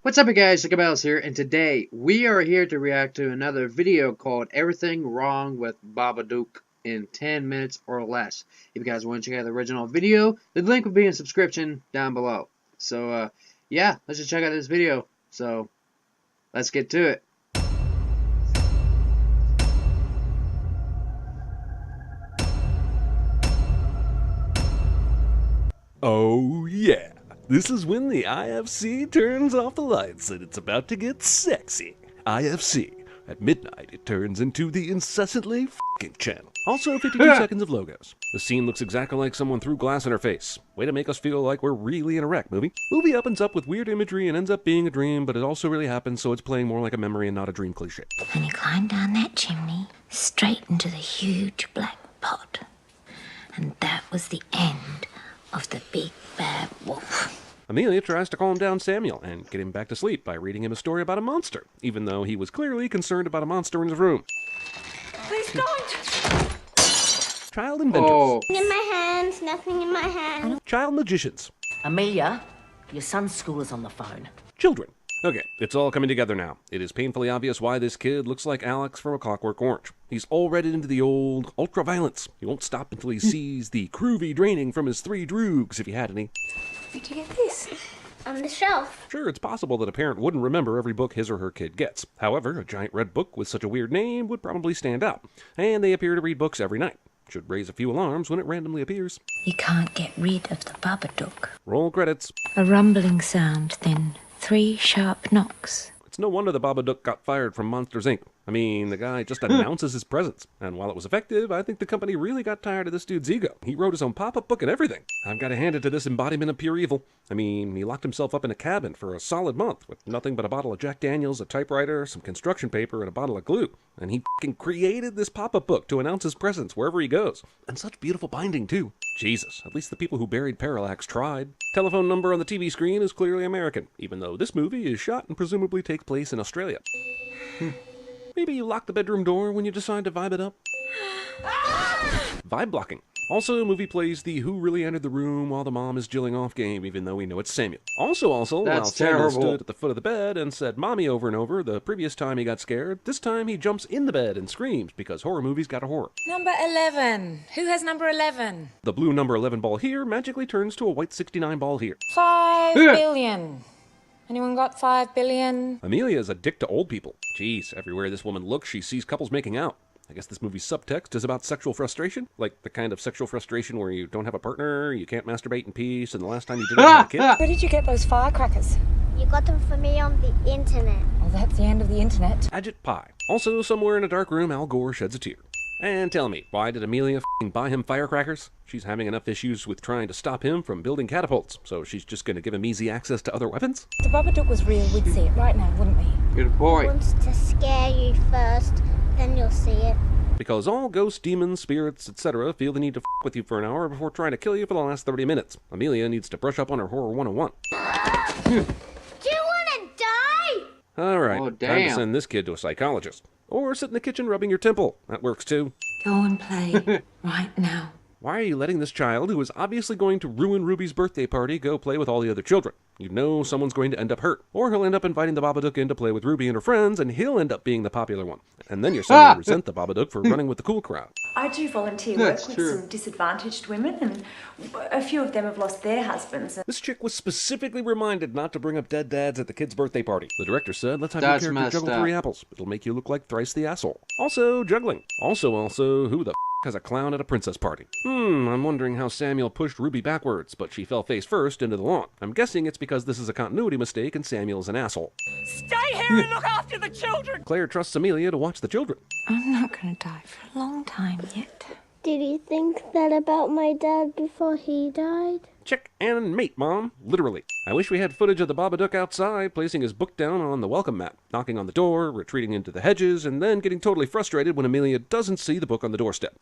What's up, you guys? Cabel's here, and today we are here to react to another video called Everything Wrong with Babadook in 10 minutes or less. If you guys want to check out the original video, the link will be in the description down below. So, yeah, let's just check out this video. So, let's get to it. Oh yeah, this is when the IFC turns off the lights and it's about to get sexy. IFC. At midnight, it turns into the incessantly f***ing channel. Also, 52 seconds of logos. The scene looks exactly like someone threw glass in her face. Way to make us feel like we're really in a wreck movie. Movie opens up with weird imagery and ends up being a dream, but it also really happens, so it's playing more like a memory and not a dream cliche. And he climbed down that chimney, straight into the huge black pot. And that was the end of the big bad wolf. Amelia tries to calm down Samuel and get him back to sleep by reading him a story about a monster, even though he was clearly concerned about a monster in his room. Please don't! Child inventors. Oh. In my hands, nothing in my hands. Child magicians. Amelia, your son's school is on the phone. Children. Okay, it's all coming together now. It is painfully obvious why this kid looks like Alex from A Clockwork Orange. He's all read into the old ultra-violence. He won't stop until he sees the groovy draining from his 3 droogs, if he had any. Where'd you get this? On the shelf. Sure, it's possible that a parent wouldn't remember every book his or her kid gets. However, a giant red book with such a weird name would probably stand out. And they appear to read books every night. Should raise a few alarms when it randomly appears. You can't get rid of the Babadook. Roll credits. A rumbling sound, then 3 sharp knocks. It's no wonder the Babadook got fired from Monsters, Inc. I mean, the guy just announces his presence. And while it was effective, I think the company really got tired of this dude's ego. He wrote his own pop-up book and everything. I've got to hand it to this embodiment of pure evil. I mean, he locked himself up in a cabin for a solid month with nothing but a bottle of Jack Daniels, a typewriter, some construction paper, and a bottle of glue. And he f***ing created this pop-up book to announce his presence wherever he goes. And such beautiful binding, too. Jesus, at least the people who buried Parallax tried. Telephone number on the TV screen is clearly American, even though this movie is shot and presumably takes place in Australia. Maybe you lock the bedroom door when you decide to vibe it up. Vibe blocking. Also, movie plays the who really entered the room while the mom is jilling off game, even though we know it's Samuel. Also, while That's Samuel terrible. stood at the foot of the bed and said mommy over and over the previous time he got scared, this time he jumps in the bed and screams because horror movies got a horror. Number 11. Who has number 11? The blue number 11 ball here magically turns to a white 69 ball here. 5 billion. Anyone got 5 billion? Amelia is a dick to old people. Jeez, everywhere this woman looks, she sees couples making out. I guess this movie's subtext is about sexual frustration? Like the kind of sexual frustration where you don't have a partner, you can't masturbate in peace, and the last time you did it was a kid? Where did you get those firecrackers? You got them for me on the internet. Well, that's the end of the internet. Agit pie. Also, somewhere in a dark room, Al Gore sheds a tear. And tell me, why did Amelia f***ing buy him firecrackers? She's having enough issues with trying to stop him from building catapults, so she's just gonna give him easy access to other weapons? If the Babadook was real, we'd see it right now, wouldn't we? Good I boy. want to scare you first, then you'll see it. Because all ghosts, demons, spirits, etc. feel the need to f*** with you for an hour before trying to kill you for the last 30 minutes. Amelia needs to brush up on her horror 101. Do you want to die? Alright, Oh, time to damn. send this kid to a psychologist. Or sit in the kitchen rubbing your temple. That works too. Go and play right now. Why are you letting this child, who is obviously going to ruin Ruby's birthday party, go play with all the other children? You know someone's going to end up hurt. Or he'll end up inviting the Babadook in to play with Ruby and her friends, and he'll end up being the popular one. And then your son will resent the Babadook for running with the cool crowd. I do volunteer work That's with true. some disadvantaged women, and a few of them have lost their husbands. This chick was specifically reminded not to bring up dead dads at the kid's birthday party. The director said, let's have That's your character messed juggle up. 3 apples. It'll make you look like thrice the asshole. Also, juggling. Also, who the f*** has a clown at a princess party? I'm wondering how Samuel pushed Ruby backwards, but she fell face first into the lawn. I'm guessing it's because this is a continuity mistake and Samuel's an asshole. Stay here and look after the children! Claire trusts Amelia to watch the children. I'm not going to die for a long time yet. Did you think that about my dad before he died? Check and mate, Mom. Literally. I wish we had footage of the Babadook outside, placing his book down on the welcome mat, knocking on the door, retreating into the hedges, and then getting totally frustrated when Amelia doesn't see the book on the doorstep.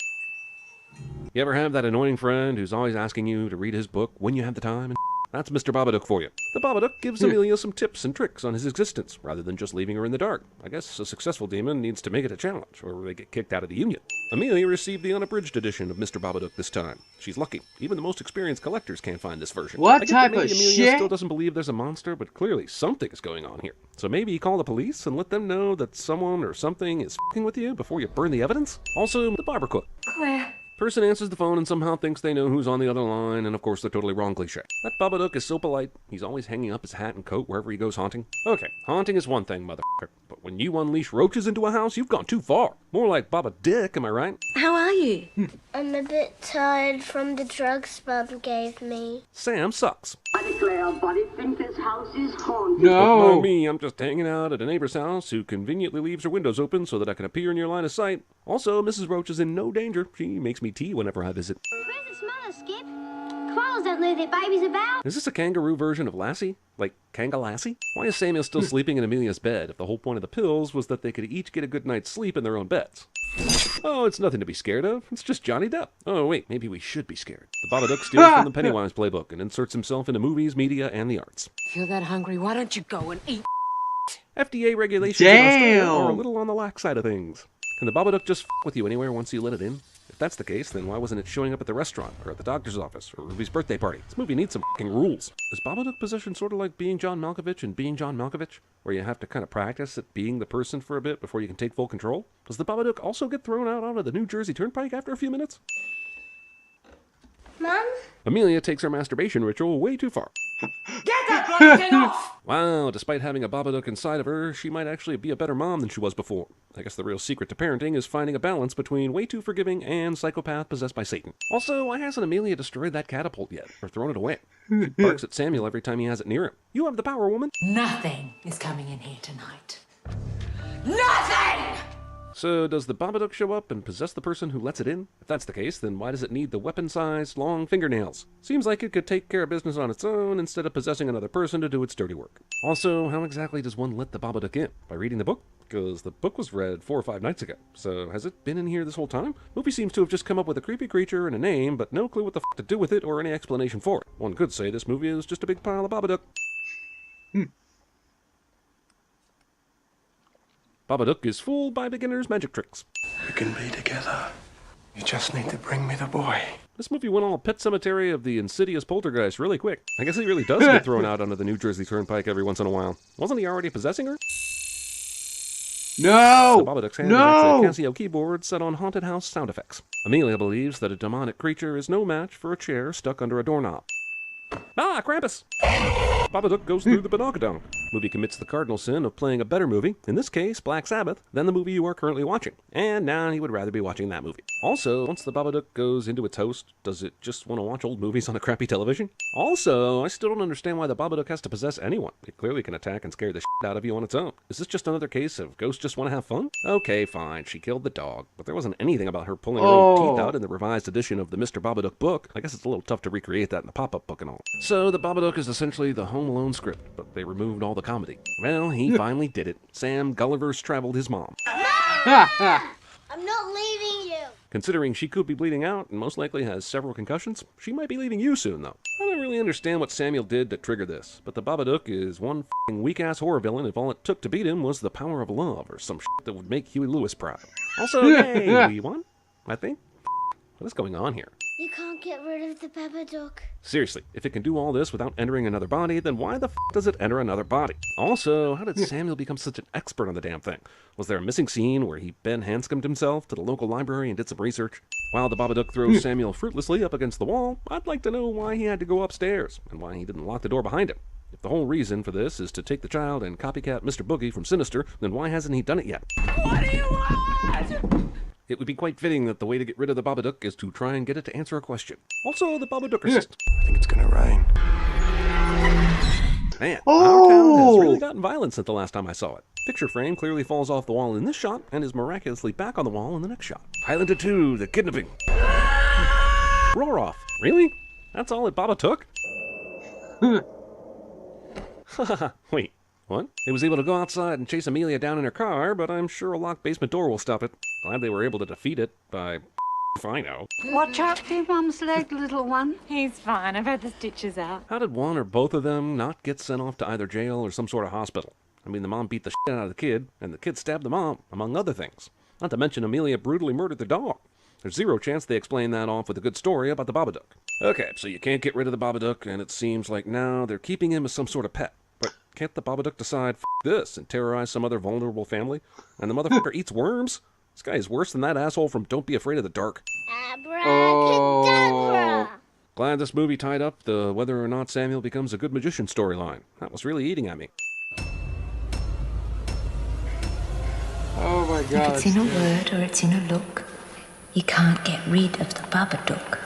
You ever have that annoying friend who's always asking you to read his book when you have the time? That's Mr. Babadook for you. The Babadook gives Amelia some tips and tricks on his existence, rather than just leaving her in the dark. I guess a successful demon needs to make it a challenge, or they get kicked out of the union. Amelia received the unabridged edition of Mr. Babadook this time. She's lucky. Even the most experienced collectors can't find this version. What I get type that maybe of Amelia shit? still doesn't believe there's a monster, but clearly something is going on here. So maybe call the police and let them know that someone or something is f***ing with you before you burn the evidence? Also, the barber cook. Claire. Person answers the phone and somehow thinks they know who's on the other line, and of course they're totally wrong cliché. That Babadook is so polite, he's always hanging up his hat and coat wherever he goes haunting. Okay, haunting is one thing, motherfucker, but when you unleash roaches into a house, you've gone too far. More like Babadook, am I right? How are you? I'm a bit tired from the drugs Mum gave me. Sam sucks. I declare, Buddy think this house is haunted. No. Not me, I'm just hanging out at a neighbor's house who conveniently leaves her windows open so that I can appear in your line of sight. Also, Mrs. Roach is in no danger. She makes me tea whenever I visit. Where's the smaller, Skip? Koalas don't leave their babies about. Is this a kangaroo version of Lassie? Like Kangalassie? Why is Samuel still sleeping in Amelia's bed if the whole point of the pills was that they could each get a good night's sleep in their own beds? Oh, it's nothing to be scared of. It's just Johnny Depp. Oh, wait, maybe we should be scared. The Babadook steals from the Pennywise playbook and inserts himself into movies, media, and the arts. If you're that hungry, why don't you go and eat? FDA regulations in Australia Damn. are a little on the lax side of things. Can the Babadook just f*** with you anywhere once you let it in? If that's the case, then why wasn't it showing up at the restaurant, or at the doctor's office, or Ruby's birthday party? This movie needs some f***ing rules. Is Babadook possession sort of like being John Malkovich and being John Malkovich, where you have to kind of practice at being the person for a bit before you can take full control? Does the Babadook also get thrown out onto the New Jersey Turnpike after a few minutes? Mum? Amelia takes her masturbation ritual way too far. Get that bloody thing off! Wow, despite having a Babadook inside of her, she might actually be a better mom than she was before. I guess the real secret to parenting is finding a balance between way too forgiving and psychopath possessed by Satan. Also, why hasn't Amelia destroyed that catapult yet, or thrown it away? She barks at Samuel every time he has it near him. You have the power, woman. Nothing is coming in here tonight. Nothing! So, does the Babadook show up and possess the person who lets it in? If that's the case, then why does it need the weapon-sized, long fingernails? Seems like it could take care of business on its own instead of possessing another person to do its dirty work. Also, how exactly does one let the Babadook in? By reading the book? Because the book was read 4 or 5 nights ago. So, has it been in here this whole time? Movie seems to have just come up with a creepy creature and a name, but no clue what the f*** to do with it or any explanation for it. One could say this movie is just a big pile of Babadook. Babadook is fooled by beginners' magic tricks. We can be together. You just need to bring me the boy. This movie went all Pet Cemetery of the insidious poltergeist really quick. I guess he really does get thrown out onto the New Jersey Turnpike every once in a while. Wasn't he already possessing her? No! The Babadook's hand No! is actually a Casio keyboard set on haunted house sound effects. Amelia believes that a demonic creature is no match for a chair stuck under a doorknob. Ah, Krampus! Babadook goes through the Badongadonk. Movie commits the cardinal sin of playing a better movie, in this case, Black Sabbath, than the movie you are currently watching. And now he would rather be watching that movie. Also, once the Babadook goes into its host, does it just want to watch old movies on a crappy television? Also, I still don't understand why the Babadook has to possess anyone. It clearly can attack and scare the shit out of you on its own. Is this just another case of ghosts just want to have fun? Okay, fine, she killed the dog, but there wasn't anything about her pulling her own teeth out in the revised edition of the Mr. Babadook book. I guess it's a little tough to recreate that in the pop-up book and all. So, the Babadook is essentially the Home Alone script, but they removed all the comedy. Well, he finally did it. Sam Gulliver's traveled his mom. I'm not leaving you. Considering she could be bleeding out and most likely has several concussions, she might be leaving you soon, though. I don't really understand what Samuel did to trigger this, but the Babadook is one f***ing weak-ass horror villain if all it took to beat him was the power of love or some shit that would make Huey Lewis proud. Also, yay, we won, I think. What is going on here? You can't get rid of the Babadook. Seriously, if it can do all this without entering another body, then why the f*** does it enter another body? Also, how did Samuel become such an expert on the damn thing? Was there a missing scene where he Ben Hanscomed himself to the local library and did some research? While the Babadook throws Samuel fruitlessly up against the wall, I'd like to know why he had to go upstairs, and why he didn't lock the door behind him. If the whole reason for this is to take the child and copycat Mr. Boogie from Sinister, then why hasn't he done it yet? What do you want? It would be quite fitting that the way to get rid of the Babadook is to try and get it to answer a question. Also, the Babadookercist. I think it's gonna rain. Man, our town has really gotten violent since the last time I saw it. Picture frame clearly falls off the wall in this shot and is miraculously back on the wall in the next shot. Highlander 2, the kidnapping. Roar off. Really? That's all it Baba took? Wait, what? It was able to go outside and chase Amelia down in her car, but I'm sure a locked basement door will stop it. Glad they were able to defeat it by if I know. Watch out for your mum's leg, little one. He's fine. I've had the stitches out. How did one or both of them not get sent off to either jail or some sort of hospital? I mean, the mom beat the shit out of the kid, and the kid stabbed the mom, among other things. Not to mention Amelia brutally murdered the dog. There's zero chance they explain that off with a good story about the Babadook. Okay, so you can't get rid of the Babadook, and it seems like now they're keeping him as some sort of pet. But can't the Babadook decide, f*** this, and terrorize some other vulnerable family? And the motherfucker eats worms? This guy is worse than that asshole from Don't Be Afraid of the Dark. Abracadabra! Glad this movie tied up the whether or not Samuel becomes a good magician storyline. That was really eating at me. Oh my god. If it's in a word or it's in a look, you can't get rid of the Babadook.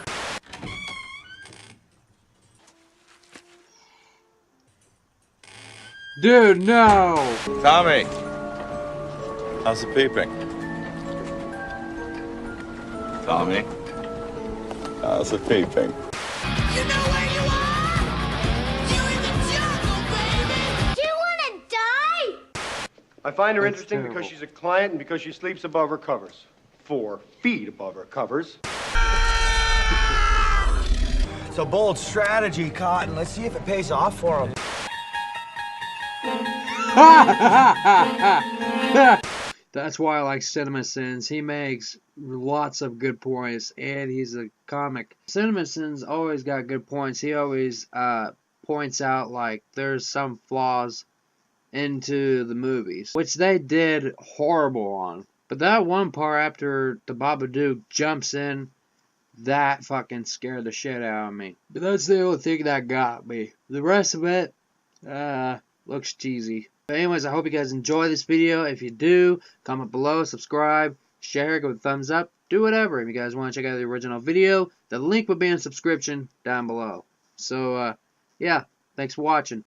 Dude, no! Tommy! How's the peeping? Tommy? How's the peeping? You know where you are? You're in the jungle, baby! Do you want to die? I find her That's interesting terrible. because she's a client and because she sleeps above her covers. 4 feet above her covers. It's a bold strategy, Cotton. Let's see if it pays off for him. That's why I like CinemaSins. He makes lots of good points, and he's a comic. CinemaSins always got good points. He always points out like there's some flaws into the movies, which they did horrible on. But that one part after the Babadook jumps in, that fucking scared the shit out of me. But that's the only thing that got me. The rest of it, looks cheesy. But anyways, I hope you guys enjoy this video. If you do, comment below, subscribe, share, give it a thumbs up, do whatever. If you guys want to check out the original video, the link will be in the subscription down below. So, yeah, thanks for watching.